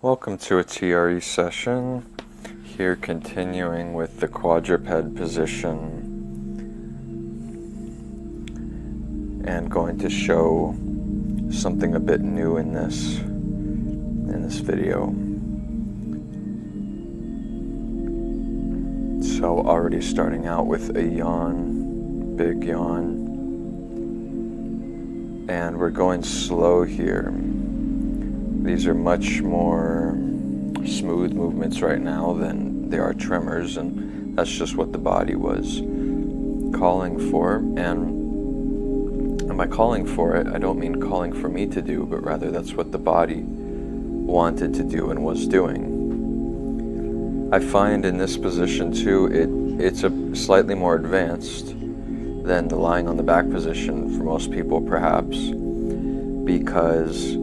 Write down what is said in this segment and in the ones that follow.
Welcome to a TRE session. Here continuing with the quadruped position and going to show something a bit new in this video. So already starting out with a yawn, big yawn, and we're going slow here. These are much more smooth movements right now than they are tremors, and that's just what the body was calling for. And by calling for it, I don't mean calling for me to do, but rather that's what the body wanted to do and was doing. I find in this position too, it's a slightly more advanced than the lying on the back position for most people perhaps, because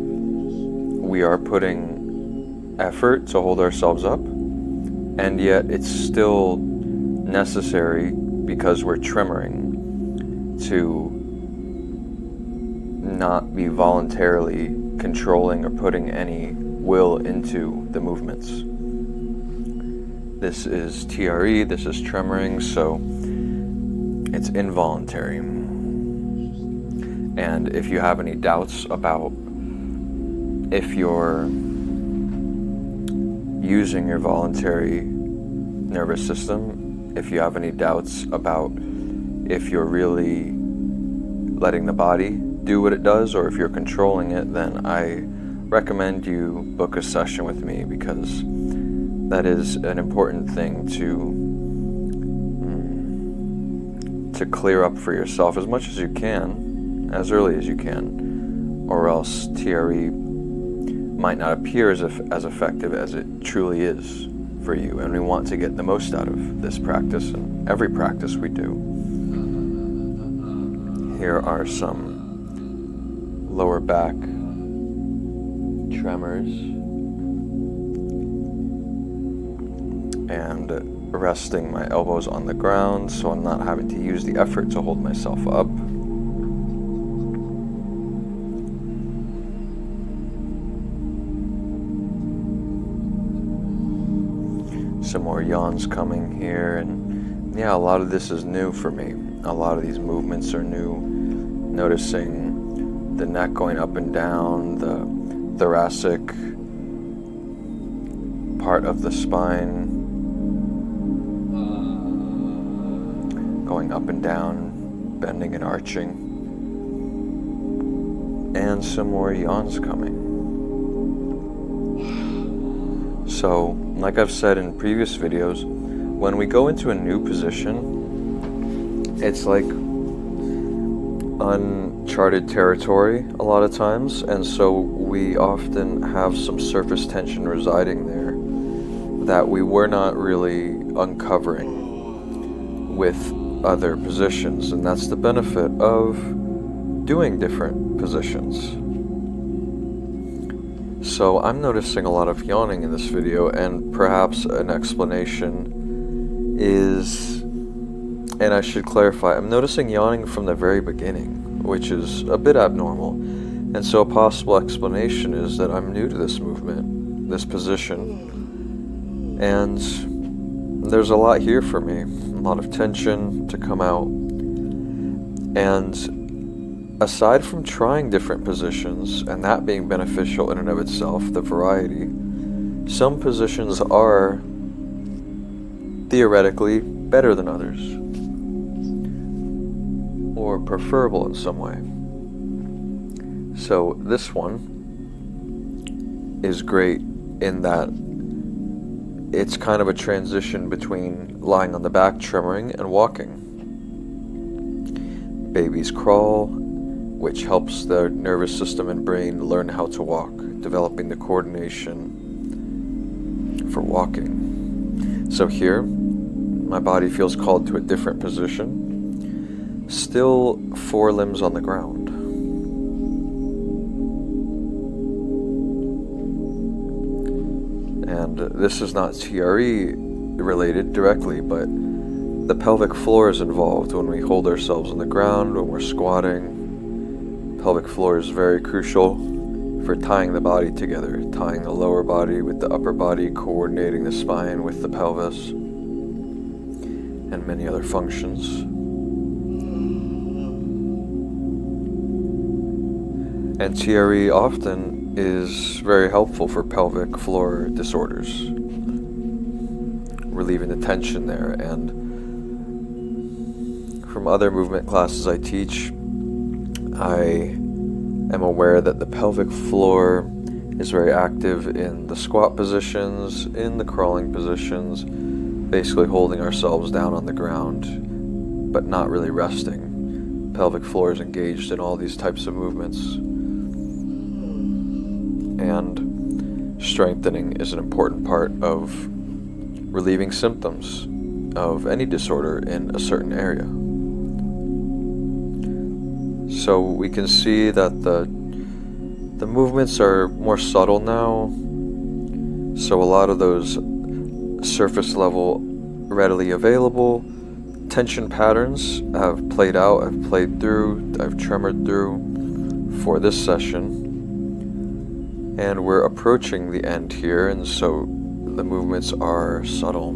we are putting effort to hold ourselves up, and yet it's still necessary, because we're tremoring, to not be voluntarily controlling or putting any will into the movements. This is TRE, this is tremoring, so it's involuntary. And if you have any doubts about if you're using your voluntary nervous system, if you have any doubts about if you're really letting the body do what it does or if you're controlling it, then I recommend you book a session with me, because that is an important thing to clear up for yourself as much as you can, as early as you can, or else TRE might not appear as effective as it truly is for you. And we want to get the most out of this practice and every practice we do. Here are some lower back tremors, and resting my elbows on the ground so I'm not having to use the effort to hold myself up. Some more yawns coming here, and yeah, a lot of this is new for me. A lot of these movements are new. Noticing the neck going up and down, the thoracic part of the spine going up and down, bending and arching, and some more yawns coming. So, like I've said in previous videos, when we go into a new position, it's like uncharted territory a lot of times, and so we often have some surface tension residing there that we were not really uncovering with other positions, and that's the benefit of doing different positions. So I'm noticing a lot of yawning in this video, and perhaps an explanation is, and I should clarify, I'm noticing yawning from the very beginning, which is a bit abnormal. And so a possible explanation is that I'm new to this movement, this position, and there's a lot here for me, a lot of tension to come out. And aside from trying different positions, and that being beneficial in and of itself, the variety, some positions are theoretically better than others, or preferable in some way. So this one is great in that it's kind of a transition between lying on the back, tremoring, and walking. Babies crawl, which helps the nervous system and brain learn how to walk, developing the coordination for walking. So here, my body feels called to a different position, still forelimbs on the ground. And this is not TRE related directly, but the pelvic floor is involved when we hold ourselves on the ground, when we're squatting. Pelvic floor is very crucial for tying the body together, tying the lower body with the upper body, coordinating the spine with the pelvis, and many other functions. And TRE often is very helpful for pelvic floor disorders, relieving the tension there. And from other movement classes I teach, I am aware that the pelvic floor is very active in the squat positions, in the crawling positions, basically holding ourselves down on the ground, but not really resting. Pelvic floor is engaged in all these types of movements. And strengthening is an important part of relieving symptoms of any disorder in a certain area. So we can see that the movements are more subtle now. So a lot of those surface level, readily available tension patterns have played out, I've played through, I've tremored through for this session. And we're approaching the end here, and so the movements are subtle.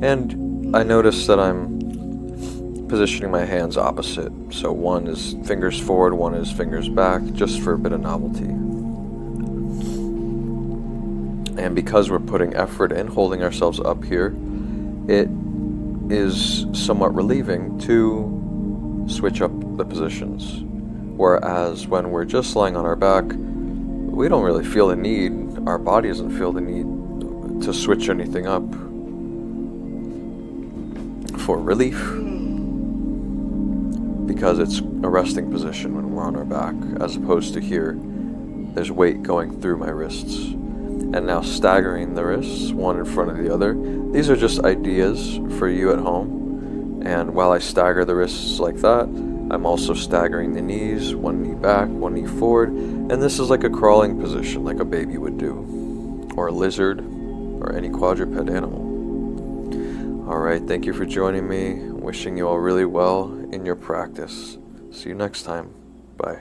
And I notice that I'm positioning my hands opposite. So one is fingers forward, one is fingers back, just for a bit of novelty. And because we're putting effort in holding ourselves up here, it is somewhat relieving to switch up the positions. Whereas when we're just lying on our back, we don't really feel the need, our body doesn't feel the need to switch anything up for relief, because it's a resting position when we're on our back, as opposed to here, there's weight going through my wrists. And now staggering the wrists, one in front of the other. These are just ideas for you at home. And while I stagger the wrists like that, I'm also staggering the knees, one knee back, one knee forward. And this is like a crawling position, like a baby would do, or a lizard, or any quadruped animal. Alright, thank you for joining me. Wishing you all really well in your practice. See you next time. Bye.